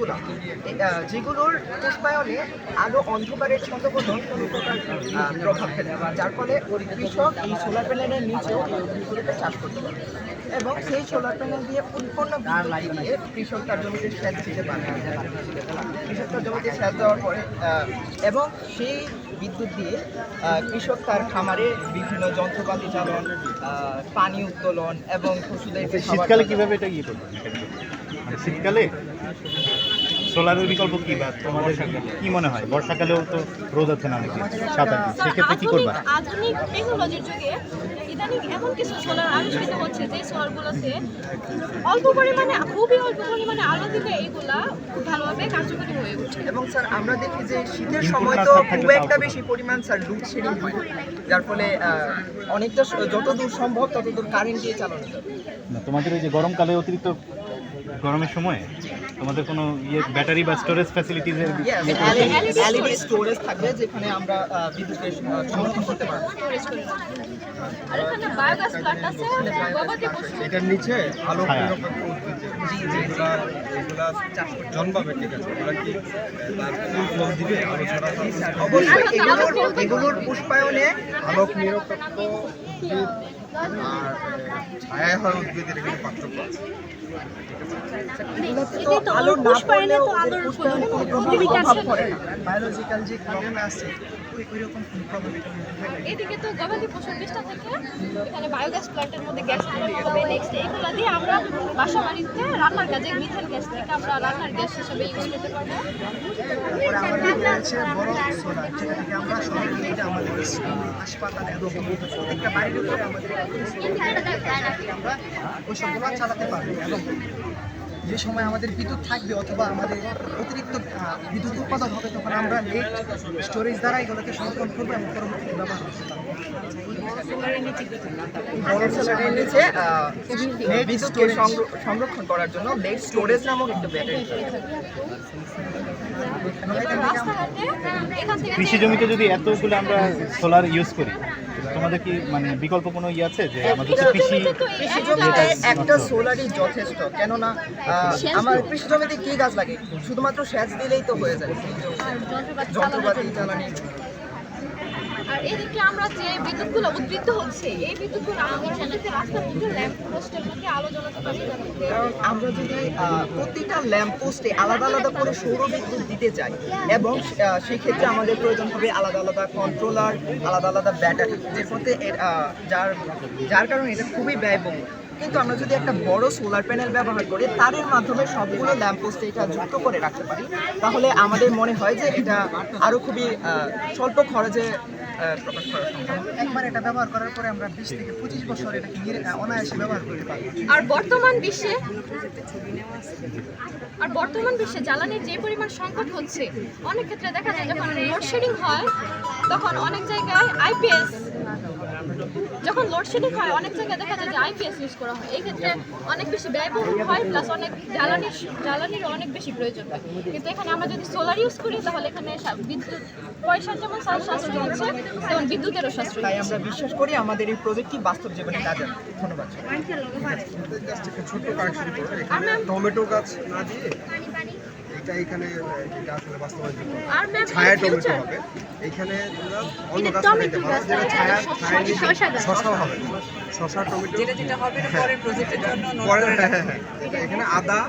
যেগুলো যেগুলোর পুষ্পায়নে আলো অন্ধকারের ছন্দপতন কোনো প্রকার প্রভাব ফেলে না, যার ফলে কৃষক এই সোলার প্যানেলের নিচেও এই উদ্ভিদগুলোকে চাষ করতে পারে এবং সেই সোলার প্যানেল দিয়ে উৎপন্ন বিদ্যুৎ দিয়ে কৃষক তার জমিতে সেচ দিতে পারে। কৃষক তার জমিতে সেচ দেওয়ার পরে এবং সেই বিদ্যুৎ দিয়ে কৃষক তার খামারে বিভিন্ন যন্ত্রপাতি চালন, পানি উত্তোলন এবং পশুদের শীতকালে কিভাবে এটা ইয়ে করবে? শীতকালে সোলারের বিকল্প কি বা তোমাদের কি মনে হয়? বর্ষাকালেও তো রোদ আছে না অনেক, সাঁতার সেক্ষেত্রে কি করবা? আধুনিক টেকনোলজির যুগে ইদানিং এমন কিছু সোলার আবিষ্কৃত হচ্ছে যে সোলারগুলোতে অল্প পরিমাণে, খুবই অল্প পরিমাণে আলো দিলে এইগুলা খুব ভালোভাবে কার্যকরী হয়ে ওঠে। এবং স্যার আমরা দেখি যে শীতের সময় তো খুব একটা বেশি পরিমাণ স্যার লোডশেডিং হয়, যার ফলে অনেকটা যতদূর সম্ভব ততদূর কারেন্ট দিয়ে চালানো যাবে। তোমাদের এই যে গরমকালে অতিরিক্ত গরমের সময় তোমাদের কোনো ব্যাটারি বা স্টোরেজ ফ্যাসিলিটিজের এলইডি স্টোরেজ থাকবে যেখানে আমরা বিদ্যুৎ সংরক্ষণ করতে পারবো। আর এখানে বায়োগ্যাস প্ল্যান্ট আছে, গবাদি পশু এটার নিচে আলো হ্যাঁ। জন্মাবে, ঠিক আছে? ওরা কি তার ফুল ফল দিবে, আলো ছড়া অবশ্যই এগুলোর পুষ্পায়নে আলোক নিরপেক্ষ উদ্ভিদ আর ছায়া হয় উদ্ভিদের এখানে পার্থক্য আছে। আলো না পড়লেও ওদের পুষ্পায়নে কোনো প্রভাব পড়ে না। বায়োলজিক্যাল যে ক্লকটা আছে ওইরকম কোনো প্রভাব এটা এদিকে তো গবাদি পশুর বিষ্ঠা থেকে এখানে বায়োগ্যাস প্ল্যান্টের মধ্যে গ্যাস উৎপন্ন হবে। নেক্সট এইগুলো দিয়ে আমরা বাসা বাড়িতে রান্নার কাজে মিথেন গ্যাস থেকে আমরা রান্নার গ্যাস হিসেবে ইউজ করতে পারবো। আমাদের রয়েছে বড় সোলার, যেটা থেকে আমরা সরাসরি এটা আমাদের হাসপাতালে এবং প্রত্যেকটা বাড়ির উপরে আমাদের আমরা ওই সবগুলো চালাতে পারবো এবং যে সময় আমাদের বিদ্যুৎ থাকবে অথবা আমাদের অতিরিক্ত বিদ্যুৎ উৎপাদন হবে তখন আমরা নেট স্টোরেজ দ্বারা এগুলোকে সংরক্ষণ করবো এবং পরবর্তীতে ব্যবহার করতে পারবো। বড় সোলারের নিচে বিদ্যুৎকে সংরক্ষণ করার জন্য নেট স্টোরেজ নামক একটা ব্যাটারি। কৃষি জমিতে যদি এতগুলো আমরা সোলার ইউজ করি, তোমাদের কি মানে বিকল্প কোনো আছে যে আমাদের তো কৃষি জমিতে একটা সোলারই যথেষ্ট? কেননা আমার কৃষি জমিতে কি গাছ লাগে, শুধুমাত্র সেচ দিলেই তো হয়ে যায়, যন্ত্রপাতি জ্বালানি। আর এদিকে আমরা যে বিদ্যুৎগুলো উদ্বৃত্ত হচ্ছে, এই বিদ্যুৎগুলো আমরা যদি রাস্তার মধ্যে ল্যাম্প পোস্টের মধ্যে আলো জ্বালাতে পারি। কারণ আমরা যদি প্রতিটা ল্যাম্প পোস্টে আলাদা আলাদা করে সৌর বিদ্যুৎ দিতে চাই এবং সেই ক্ষেত্রে আমাদের প্রয়োজন হবে আলাদা আলাদা কন্ট্রোলার, আলাদা আলাদা ব্যাটারি, যে মধ্যে যার কারণে এটা খুবই ব্যয়বহুল। কিন্তু আমরা যদি একটা বড় সোলার প্যানেল ব্যবহার করি, তারের মাধ্যমে সবগুলো ল্যাম্পপোস্টে এটা যুক্ত করে রাখতে পারি, তাহলে আমাদের মনে হয় যে এটা আরও খুবই স্বল্প খরচে প্রকাশ করা সম্ভব। একবার এটা ব্যবহার করার পরে আমরা 20 থেকে 25 বছর এটাকে অনায়াসে ব্যবহার করতে পারবো। আর বর্তমান বিশ্বে জ্বালানির যে পরিমাণ সংকট হচ্ছে, অনেক ক্ষেত্রে দেখা যায় যখন লোডশেডিং হয় তখন অনেক জায়গায় দেখা যায় যে আইপিএস ইউজ করা হয়। এই ক্ষেত্রে অনেক বেশি ব্যয়বহুল হয়, প্লাস অনেক জ্বালানির অনেক বেশি প্রয়োজন হয়। কিন্তু এখানে আমরা যদি সোলার ইউজ করি তাহলে এখানে বিদ্যুৎ পয়সার যেমন সাশ্রয় হচ্ছে তেমন বিদ্যুতেরও সাশ্রয়। তাই আমরা বিশ্বাস করি আমাদের এই প্রজেক্টটি বাস্তব জীবনে কাজে। ধন্যবাদ। ছোট্ট কারেকশন করবো, এখানে টমেটো গাছ না দিয়ে এটা এখানে এটা আসলে বাস্তবায়ন ছায়া টমেটো হবে। এখানে অন্য গাছ লাগাইতে পারো, যেটা ছায়া শশা হবে, শশা টমেটো যেটা হবে পরের প্রজেক্টের জন্য। এখানে আদা,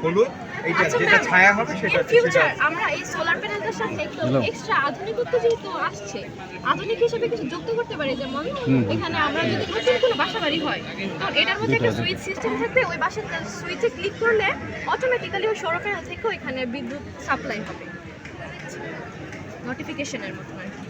হলুদ, এইটা যেটা ছায়া হবে সেটা ফিউচার আমরা এই সোলার প্যানেলটার সাথে একটু এক্সট্রা আধুনিকত্ব যেহেতু আসছে, আধুনিক হিসেবে কিছু যুক্ত করতে পারি। যেমন এখানে আমরা যদি নতুন কোনো বাসা বাড়ি হয়, তো এটার মধ্যে একটা সুইচ সিস্টেম থাকবে, ওই বাসার সুইচে ক্লিক করলে অটোমেটিক্যালি ওই সৌর প্যানেল থেকে এখানে বিদ্যুৎ সাপ্লাই হবে, নোটিফিকেশনের মতো আর কি।